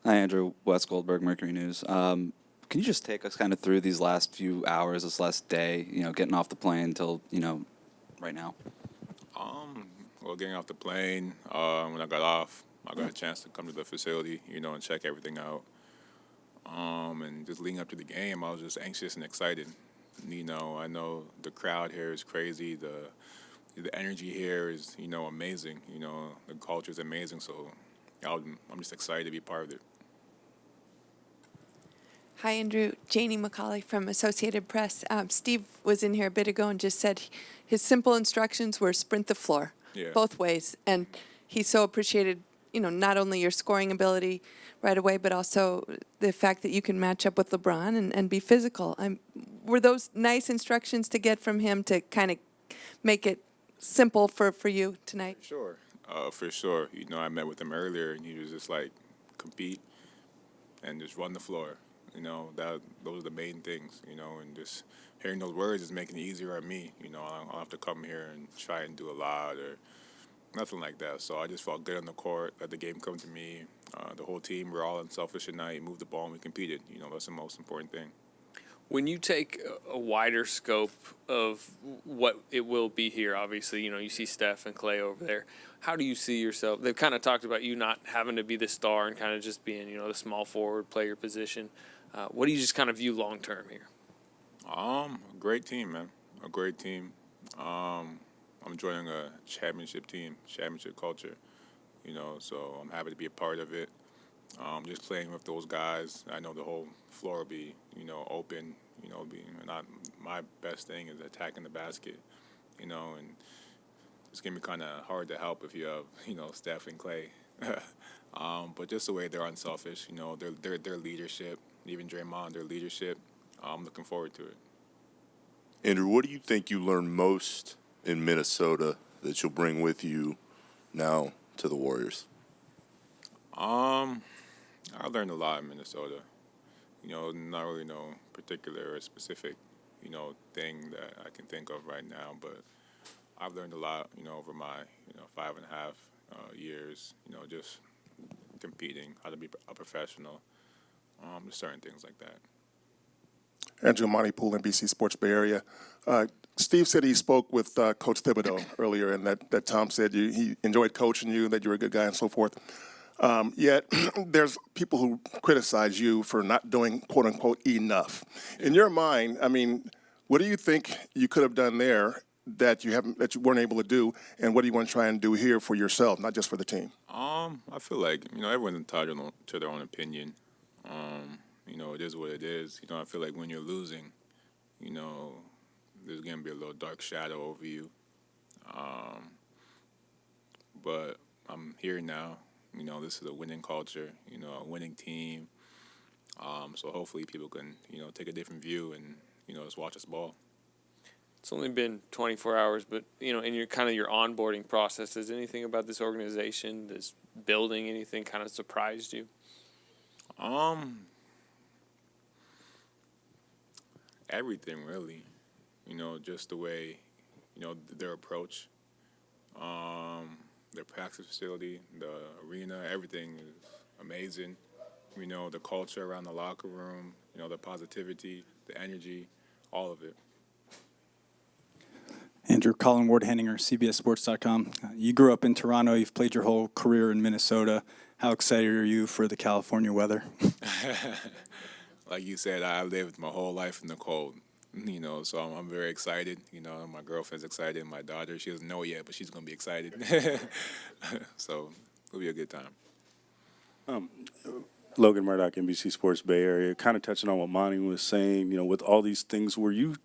Hi, Andrew. Wes Goldberg, Mercury News. Can you just take us kind of through these last few hours, this last day, getting off the plane till, right now? Um, well, getting off the plane, when I got off, I got a chance to come to the facility, and check everything out. And just leading up to the game, I was just anxious and excited. I know the crowd here is crazy. The energy here is, amazing. The culture is amazing. So I'm just excited to be part of it. Hi, Andrew. Janie McCauley from Associated Press. Steve was in here a bit ago and just said his simple instructions were sprint the floor, Yeah. both ways. And he so appreciated, not only your scoring ability right away, but also the fact that you can match up with LeBron and be physical. Were those nice instructions to get from him to kind of make it simple for you tonight? Sure. For sure. I met with him earlier, and he was just like, compete and just run the floor. Those are the main things. And just hearing those words is making it easier on me. I don't have to come here and try and do a lot or nothing like that. So I just felt good on the court. Let the game come to me. The whole team, we're all unselfish tonight. Moved the ball and we competed. That's the most important thing. When you take a wider scope of what it will be here, obviously, you see Steph and Clay over there. How do you see yourself? They've kind of talked about you not having to be the star and kind of just being, the small forward player position. What do you just kind of view long term here? A great team, man. A great team. I'm joining a championship team, championship culture. So I'm happy to be a part of it. Just playing with those guys, I know the whole floor will be, open. Not my best thing is attacking the basket, and it's gonna be kind of hard to help if you have, Steph and Clay. But just the way they're unselfish, their leadership, even Draymond, their leadership. I'm looking forward to it. Andrew, what do you think you learned most in Minnesota that you'll bring with you now to the Warriors? I learned a lot in Minnesota. Not really no particular or specific, thing that I can think of right now, but I've learned a lot, over my, 5.5 years, just competing, how to be a professional, just certain things like that. Andrew Monty Poole, NBC Sports Bay Area. Steve said he spoke with Coach Thibodeau earlier, and that Tom said he enjoyed coaching you, that you were a good guy, and so forth. Yet there's people who criticize you for not doing "quote unquote" enough. In your mind, what do you think you could have done there that you weren't able to do, and what do you want to try and do here for yourself, not just for the team? I feel like everyone's entitled to their own opinion. It is what it is. I feel like when you're losing, there's gonna be a little dark shadow over you. But I'm here now. This is a winning culture. A winning team. So hopefully people can take a different view and just watch us ball. It's only been 24 hours, but, in your kind of your onboarding process, has anything about this organization, this building, anything kind of surprised you? Everything really. Just the way, their approach, their practice facility, the arena, everything is amazing. The culture around the locker room, the positivity, the energy, all of it. Andrew, Colin Ward Henninger, CBSSports.com. You grew up in Toronto. You've played your whole career in Minnesota. How excited are you for the California weather? Like you said, I lived my whole life in the cold. So I'm very excited. My girlfriend's excited. My daughter, she doesn't know yet, but she's gonna be excited. So it'll be a good time. Logan Murdoch, NBC Sports Bay Area. Kind of touching on what Monty was saying, with all these things, were you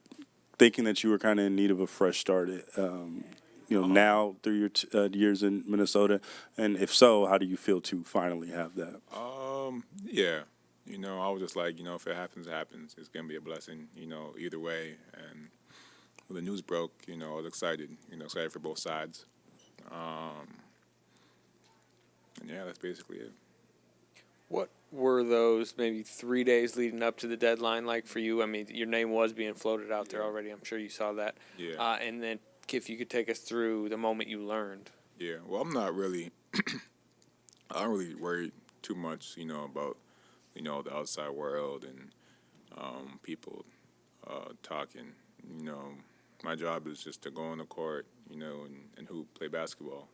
thinking that you were kind of in need of a fresh start, now through your years in Minnesota? And if so, how do you feel to finally have that? Yeah. I was just like, if it happens, it happens. It's going to be a blessing, either way. And when the news broke, I was excited, excited for both sides. And yeah, that's basically it. What were those maybe 3 days leading up to the deadline like for you? Your name was being floated out there already. I'm sure you saw that. Yeah. And then if you could take us through the moment you learned. Yeah. Well, I'm not really, I don't really worry too much, about, the outside world and people talking. You know, my job is just to go on the court, and hoop, play basketball.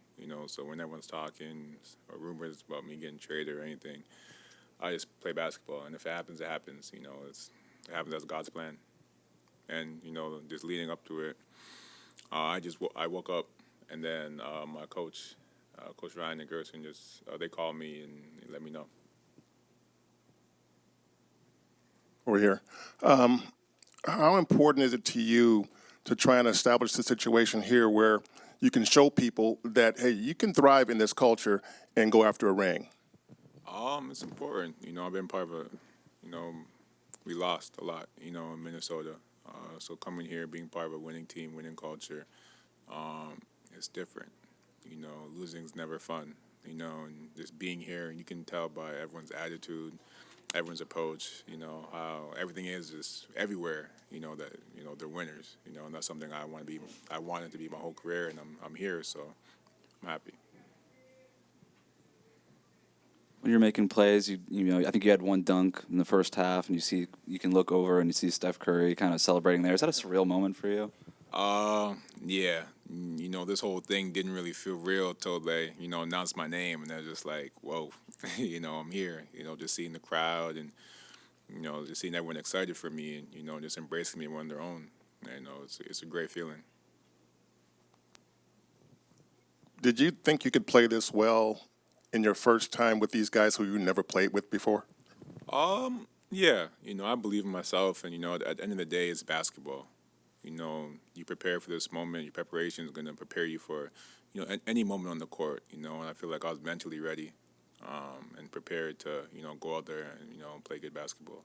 So when everyone's talking or rumors about me getting traded or anything, I just play basketball. And if it happens, it happens. It happens as God's plan. And just leading up to it, I woke up, and then my coach, Coach Ryan and Gerson, just they called me and let me know. Over here. How important is it to you to try and establish the situation here where you can show people that, hey, you can thrive in this culture and go after a ring? It's important. I've been part of we lost a lot, in Minnesota. So coming here, being part of a winning team, winning culture, it's different. Losing's never fun, and just being here, and you can tell by everyone's attitude, everyone's approach, how everything is just everywhere, that, they're winners, and that's something I wanted to be my whole career, and I'm here, so I'm happy. When you're making plays, I think you had one dunk in the first half, and you can look over and you see Steph Curry kind of celebrating there. Is that a surreal moment for you? Yeah. This whole thing didn't really feel real till they, announced my name, and they're just like, whoa, I'm here. Just seeing the crowd and, just seeing everyone excited for me and, just embracing me on their own. It's a great feeling. Did you think you could play this well in your first time with these guys who you never played with before? Yeah. I believe in myself, and, at the end of the day, it's basketball. You prepare for this moment. Your preparation is going to prepare you for, any moment on the court, and I feel like I was mentally ready and prepared to, go out there and, play good basketball.